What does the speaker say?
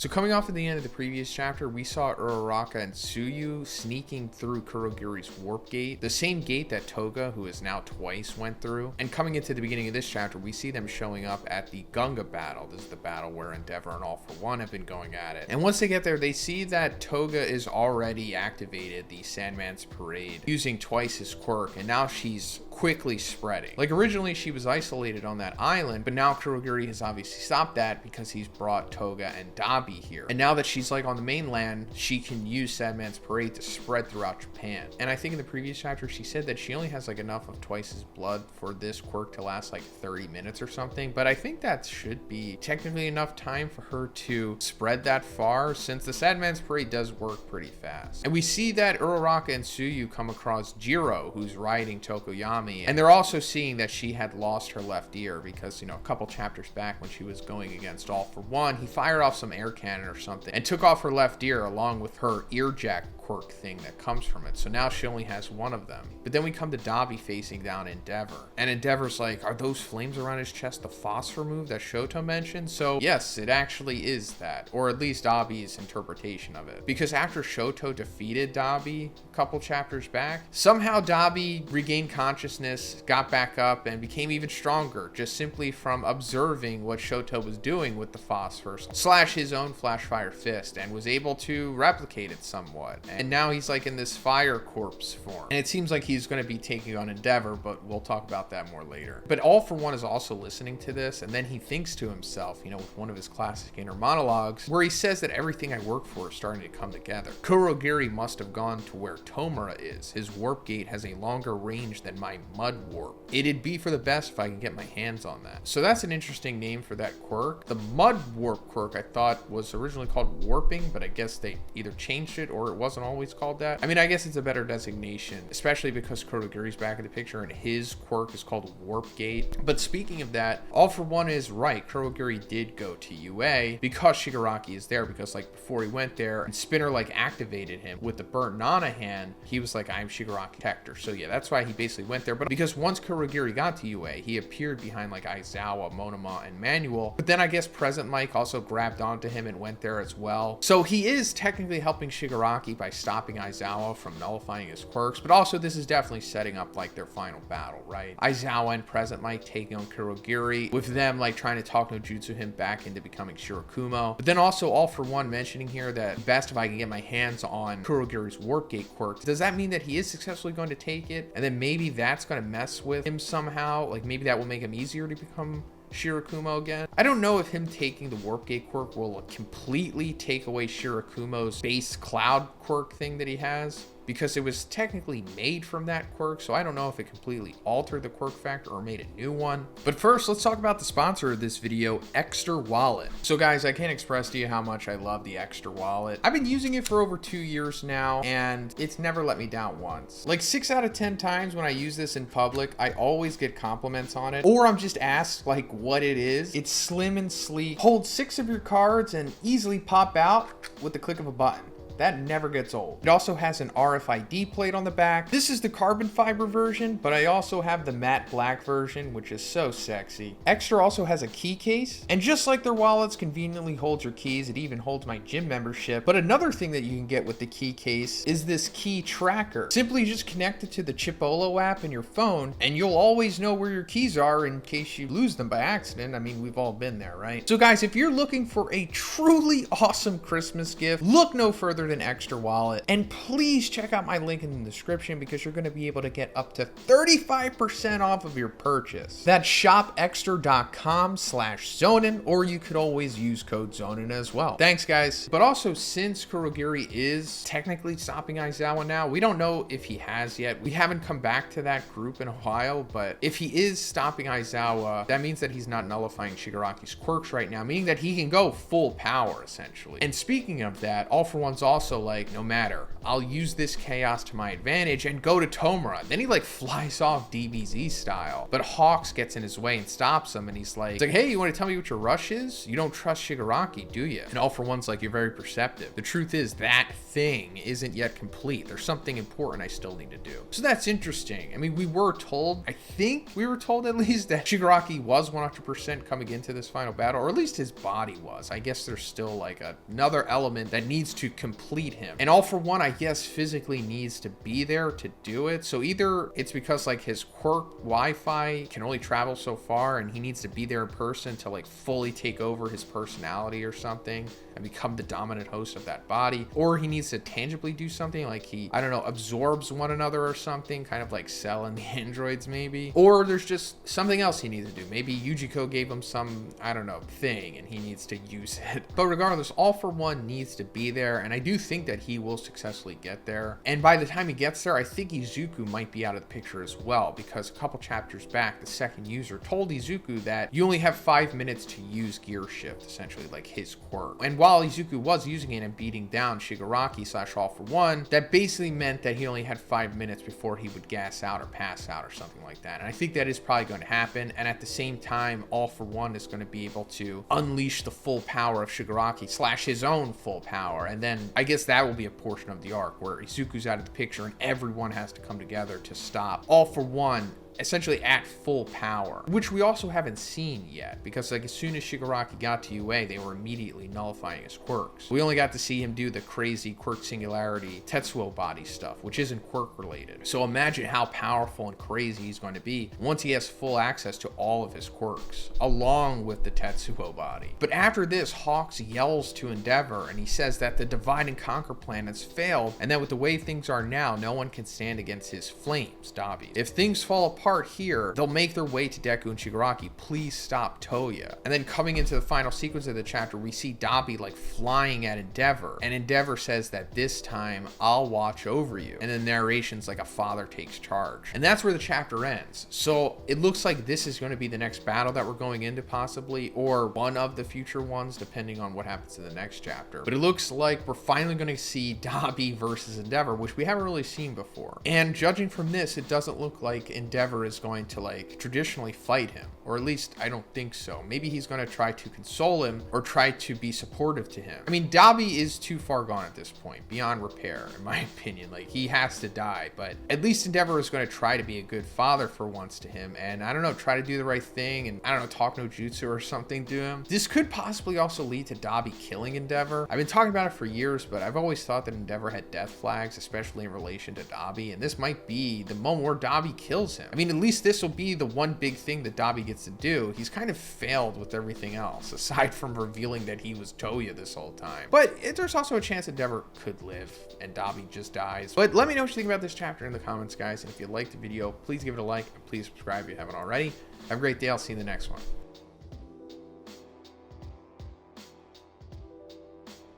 So coming off at the end of the previous chapter, we saw Uraraka and Tsuyu sneaking through Kurogiri's warp gate, the same gate that Toga, who is now twice, went through. And coming into the beginning of this chapter, we see them showing up at the Gunga battle. This is the battle where Endeavor and All for One have been going at it. And once they get there, they see that Toga is already activated the Sandman's Parade using twice his quirk, and now she's quickly spreading. Like originally she was isolated on that island, but now Kurogiri has obviously stopped that because he's brought Toga and Dabi here. And now that she's like on the mainland, she can use Sandman's Parade to spread throughout Japan. And I think in the previous chapter, she said that she only has like enough of twice his blood for this quirk to last like 30 minutes or something. But I think that should be technically enough time for her to spread that far, since the Sandman's Parade does work pretty fast. And we see that Uraraka and Tsuyu come across Jiro, who's riding Tokoyami. And they're also seeing that she had lost her left ear because, a couple chapters back when she was going against All for One, he fired off some air cannon or something and took off her left ear along with her ear jack quirk thing that comes from it. So now she only has one of them. But then we come to Dabi facing down Endeavor. And Endeavor's like, are those flames around his chest the phosphor move that Shoto mentioned? So yes, it actually is that. Or at least Dabi's interpretation of it. Because after Shoto defeated Dabi a couple chapters back, somehow Dabi regained consciousness, got back up, and became even stronger just simply from observing what Shoto was doing with the phosphor / his own flash fire fist, and was able to replicate it somewhat. And now he's like in this fire corpse form. And it seems like he's going to be taking on Endeavor, but we'll talk about that more later. But All for One is also listening to this, and then he thinks to himself, with one of his classic inner monologues, where he says that everything I work for is starting to come together. Kurogiri must have gone to where Tomura is. His warp gate has a longer range than my mud warp. It'd be for the best if I can get my hands on that. So that's an interesting name for that quirk. The mud warp quirk I thought was originally called warping, but I guess they either changed it or it wasn't always called that. I guess it's a better designation, especially because Kurogiri's back in the picture and his quirk is called Warp Gate. But speaking of that, All for One is right. Kurogiri did go to UA because Shigaraki is there, because like before he went there and Spinner like activated him with the burnt Nana hand, he was like, I'm Shigaraki protector. So yeah, that's why he basically went there. But because once Kurogiri got to UA, he appeared behind like Aizawa, Monoma, and Manuel. But then I guess Present Mike also grabbed onto him and went there as well. So he is technically helping Shigaraki by stopping Aizawa from nullifying his quirks, but also this is definitely setting up like their final battle, right? Aizawa and Present Mike taking on Kurogiri, with them like trying to talk no jutsu him back into becoming Shirakumo. But then also All for One mentioning here that best if I can get my hands on Kurogiri's Warp Gate quirk. Does that mean that he is successfully going to take it? And then maybe that's going to mess with him somehow? Like maybe that will make him easier to become Shirakumo again. I don't know if him taking the Warp Gate quirk will completely take away Shirakumo's base cloud quirk thing that he has, because it was technically made from that quirk, so I don't know if it completely altered the quirk factor or made a new one. But first, let's talk about the sponsor of this video, Extra Wallet. So guys, I can't express to you how much I love the Extra Wallet. I've been using it for over 2 years now, and it's never let me down once. Like 6 out of 10 times when I use this in public, I always get compliments on it, or I'm just asked like what it is. It's slim and sleek, holds 6 of your cards, and easily pop out with the click of a button. That never gets old. It also has an RFID plate on the back. This is the carbon fiber version, but I also have the matte black version, which is so sexy. Extra also has a key case, and just like their wallets conveniently holds your keys, it even holds my gym membership. But another thing that you can get with the key case is this key tracker. Simply just connect it to the Chipolo app in your phone, and you'll always know where your keys are in case you lose them by accident. We've all been there, right? So guys, if you're looking for a truly awesome Christmas gift, look no further than Extra Wallet, and please check out my link in the description, because you're going to be able to get up to 35% off of your purchase. That's shopextra.com/Zhoniin, or you could always use code Zhoniin as well. Thanks guys. But also, since Kurogiri is technically stopping Aizawa now, we don't know if he has yet. We haven't come back to that group in a while, but if he is stopping Aizawa, that means that he's not nullifying Shigaraki's quirks right now, meaning that he can go full power essentially. And speaking of that, All for One's also also like, no matter, I'll use this chaos to my advantage and go to Tomura. Then he like flies off DBZ style, but Hawks gets in his way and stops him, and he's like, hey, you want to tell me what your rush is? You don't trust Shigaraki, do you? And All For One's like, you're very perceptive. The truth is that thing isn't yet complete. There's something important I still need to do. So that's interesting. I mean, we were told, I think we were told at least, that Shigaraki was 100% coming into this final battle, or at least his body was. I guess there's still like another element that needs to complete him. And All For One, I guess, physically needs to be there to do it. So either it's because like his quirk Wi-Fi can only travel so far and he needs to be there in person to like fully take over his personality or something and become the dominant host of that body, or he needs to tangibly do something like he, I don't know, absorbs one another or something, kind of like Cell and the androids maybe, or there's just something else he needs to do. Maybe Yujiko gave him some, I don't know, thing and he needs to use it. But regardless, All For One needs to be there, and I do think that he will successfully get there. And by the time he gets there, I think Izuku might be out of the picture as well, because a couple chapters back, the second user told Izuku that you only have 5 minutes to use Gear Shift, essentially like his quirk. And while Izuku was using it and beating down Shigaraki / All For One, that basically meant that he only had 5 minutes before he would gas out or pass out or something like that. And I think that is probably going to happen. And at the same time, All For One is going to be able to unleash the full power of Shigaraki / his own full power. And then I guess that will be a portion of the arc where Izuku's out of the picture and everyone has to come together to stop All For One essentially at full power, which we also haven't seen yet, because like as soon as Shigaraki got to UA, they were immediately nullifying his quirks. We only got to see him do the crazy quirk singularity Tetsuo body stuff, which isn't quirk related. So imagine how powerful and crazy he's going to be once he has full access to all of his quirks, along with the Tetsuo body. But after this, Hawks yells to Endeavor, and he says that the divide and conquer plan has failed, and that with the way things are now, no one can stand against his flames, Dabi. If things fall apart here, they'll make their way to Deku and Shigaraki. Please stop Toya. And then coming into the final sequence of the chapter, we see Dabi like flying at Endeavor, and Endeavor says that this time I'll watch over you. And the narration's like a father takes charge. And that's where the chapter ends. So it looks like this is going to be the next battle that we're going into possibly, or one of the future ones, depending on what happens in the next chapter. But it looks like we're finally going to see Dabi versus Endeavor, which we haven't really seen before. And judging from this, it doesn't look like Endeavor is going to like traditionally fight him, or at least I don't think so. Maybe he's going to try to console him or try to be supportive to him. I mean, Dabi is too far gone at this point, beyond repair in my opinion. Like, he has to die, but at least Endeavor is going to try to be a good father for once to him, and I don't know, try to do the right thing, and I don't know, talk no jutsu or something to him. This could possibly also lead to Dabi killing Endeavor. I've been talking about it for years, but I've always thought that Endeavor had death flags, especially in relation to Dabi, and this might be the moment where Dabi kills him. I mean, at least this will be the one big thing that Dabi gets to do. He's kind of failed with everything else, aside from revealing that he was Toya this whole time. But there's also a chance Endeavor could live and Dabi just dies. But let me know what you think about this chapter in the comments, guys. And if you liked the video, please give it a like and please subscribe if you haven't already. Have a great day. I'll see you in the next one.